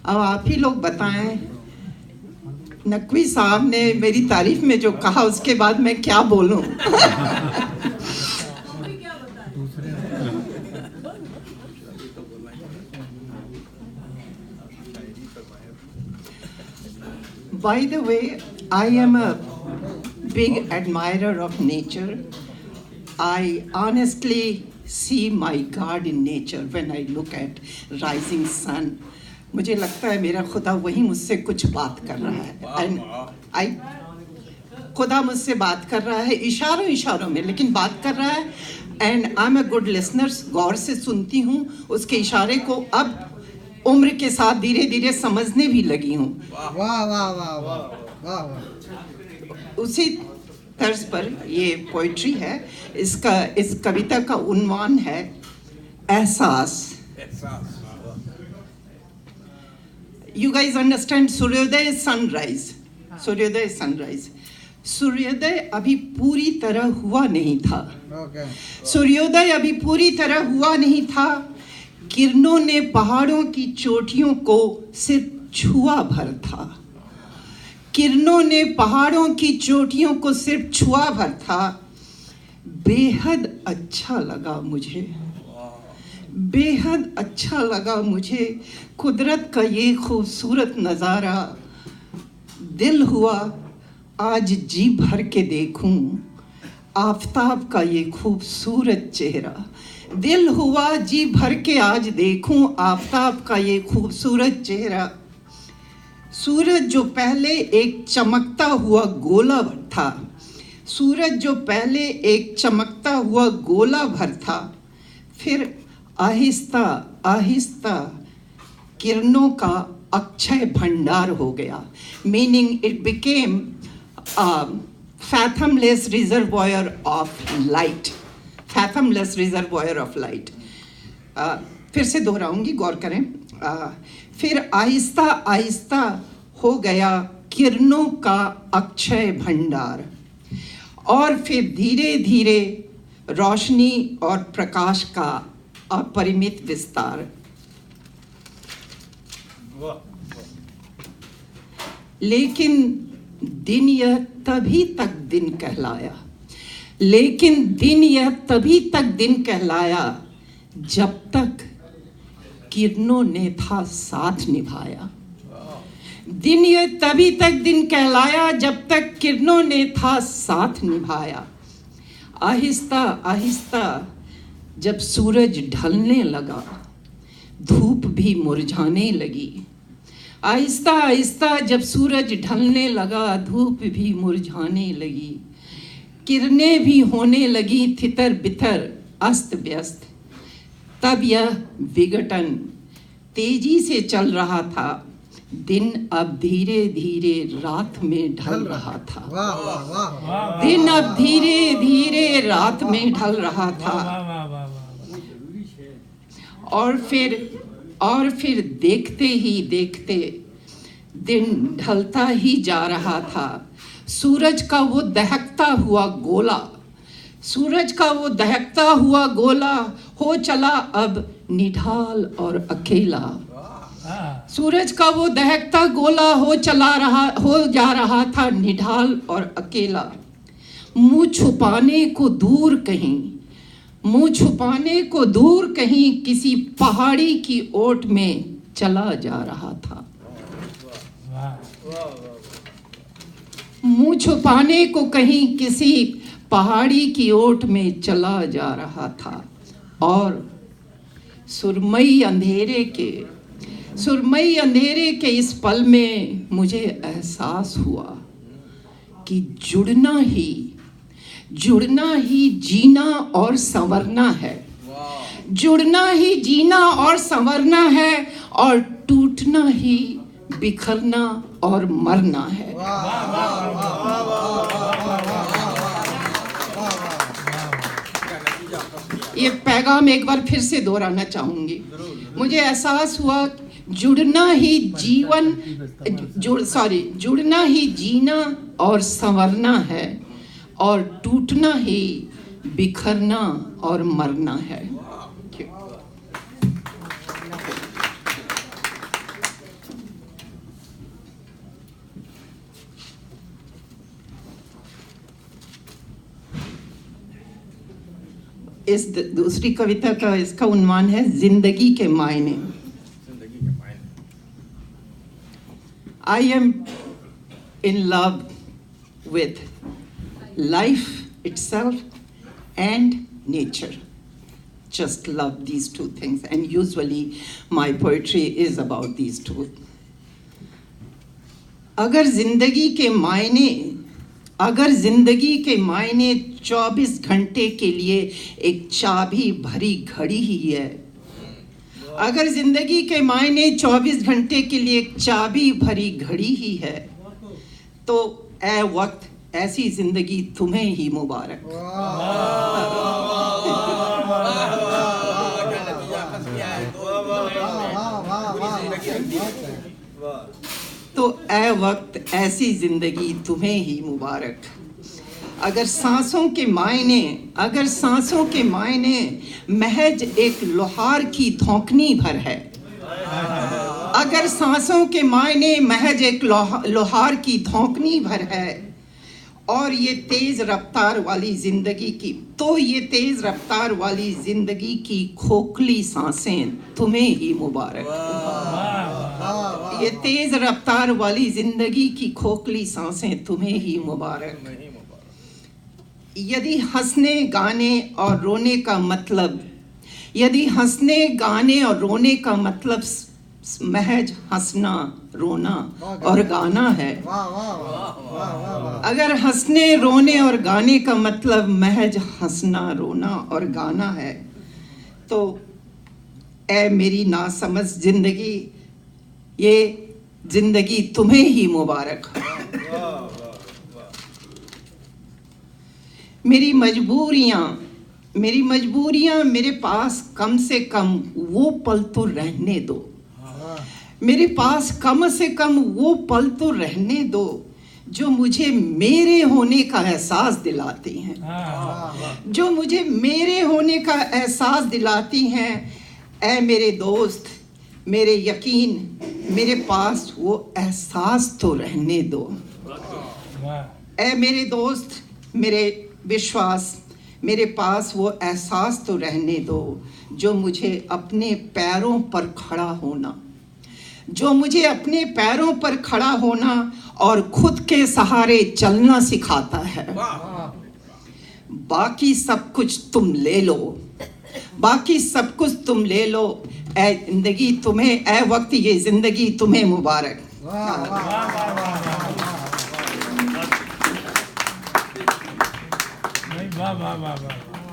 अब आप ही लोग बताएं, नकवी साहब ने मेरी तारीफ में जो कहा उसके बाद मैं क्या बोलूं। By the way, I am a big admirer of nature. I honestly see my God in nature when I look at rising sun. मुझे लगता है मेरा खुदा वही मुझसे कुछ बात कर रहा है। And खुदा मुझसे बात कर रहा है इशारों इशारों में, लेकिन बात कर रहा है। And I am a good listener, गौर से सुनती हूँ उसके इशारे को। अब उम्र के साथ धीरे धीरे समझने भी लगी हूँ। वाह वाह वाह वाह वाह। उसी तर्ज पर ये पोइट्री है। इस कविता का उन्वान है एहसास। You guys understand सूर्योदय is sunrise. सूर्योदय is sunrise. सूर्योदय अभी पूरी तरह हुआ नहीं था। सूर्योदय अभी पूरी तरह हुआ नहीं था। किरणों ने पहाड़ों की चोटियों को सिर्फ छुआ भर था। किरणों ने पहाड़ों की चोटियों को सिर्फ छुआ भर था। बेहद अच्छा लगा मुझे, बेहद अच्छा लगा मुझे कुदरत का ये खूबसूरत नज़ारा। दिल हुआ आज जी भर के देखूं आफताब का ये खूबसूरत चेहरा। दिल हुआ जी भर के आज देखूं आफताब का ये खूबसूरत चेहरा। सूरज जो पहले एक चमकता हुआ गोला भर था, सूरज जो पहले एक चमकता हुआ गोला भर था, फिर आहिस्ता आहिस्ता किरणों का अक्षय भंडार हो गया। Meaning it became fathomless reservoir of light, fathomless reservoir of light। फिर से दोहराऊंगी, गौर करें। फिर आहिस्ता आहिस्ता हो गया किरणों का अक्षय भंडार, और फिर धीरे धीरे रोशनी और प्रकाश का अपरिमित विस्तार। लेकिन दिन यह तभी तक दिन कहलाया, लेकिन दिन यह तभी तक दिन कहलाया जब तक किरणों ने था साथ निभाया। दिन यह तभी तक दिन कहलाया जब तक किरणों ने था साथ निभाया। आहिस्ता आहिस्ता जब सूरज ढलने लगा, धूप भी मुरझाने लगी। आहिस्ता आहिस्ता जब सूरज ढलने लगा, धूप भी मुरझाने लगी। किरणें भी होने लगी तितर बितर अस्त व्यस्त। तब यह विघटन तेजी से चल रहा था। दिन अब धीरे धीरे रात में ढल रहा था। दिन अब धीरे धीरे रात में ढल रहा था। और फिर देखते ही देखते दिन ढलता ही जा रहा था। सूरज का वो दहकता हुआ गोला, सूरज का वो दहकता हुआ गोला हो चला अब निढाल और अकेला। सूरज का वो दहकता गोला हो जा रहा था निढाल और अकेला। मुंह छुपाने को दूर कहीं, मुंह छुपाने को दूर कहीं किसी पहाड़ी की ओट में चला जा रहा था। मुंह छुपाने को कहीं किसी पहाड़ी की ओट में चला जा रहा था। और सुरमई अंधेरे के इस पल में मुझे एहसास हुआ कि जुड़ना ही जीना और संवरना है। जुड़ना ही जीना और संवरना है, और टूटना ही बिखरना और मरना है। ये पैगाम एक बार फिर से दोहराना चाहूंगी। मुझे एहसास हुआ जुड़ना ही जुड़ना ही जीना और संवरना है, और टूटना ही बिखरना और मरना है। इस दूसरी कविता का इसका उन्वान है जिंदगी के मायने। I am in love with life itself and nature. Just love these two things, and usually my poetry is about these two. अगर जिंदगी के मायने 24 घंटे के लिए एक चाबी भरी घड़ी ही है, अगर जिंदगी के मायने 24 घंटे के लिए एक चाबी भरी घड़ी ही है, तो ऐ वक्त ऐसी जिंदगी तुम्हें ही मुबारक। तो ऐ वक्त ऐसी जिंदगी तुम्हें ही मुबारक। अगर सांसों के मायने महज एक लोहार की धौंकनी भर है, अगर सांसों के मायने महज एक लोहार की धौंकनी भर है, और ये तेज रफ्तार वाली जिंदगी की खोखली सांसें तुम्हें ही मुबारक। ये तेज रफ्तार वाली जिंदगी की खोखली सांसें तुम्हें ही मुबारक। यदि हंसने गाने और रोने का मतलब महज हंसना रोना और गाना है, अगर हंसने रोने और गाने का मतलब महज हंसना रोना और गाना है, तो ऐ मेरी नासमझ जिंदगी, ये जिंदगी तुम्हें ही मुबारक। मेरी मजबूरियां मेरे पास कम से कम वो पल तो रहने दो, मेरे पास कम से कम वो पल तो रहने दो जो मुझे मेरे होने का एहसास दिलाती हैं, जो मुझे मेरे होने का एहसास दिलाती हैं। ऐ मेरे दोस्त, मेरे यकीन, मेरे पास वो एहसास तो रहने दो। ऐ मेरे दोस्त, मेरे विश्वास, मेरे पास वो एहसास तो रहने दो जो मुझे अपने पैरों पर खड़ा होना और खुद के सहारे चलना सिखाता है। बाकी सब कुछ तुम ले लो, ऐ जिंदगी तुम्हें, ऐ वक्त ये जिंदगी तुम्हें मुबारक। वाह वाह वाह वाह।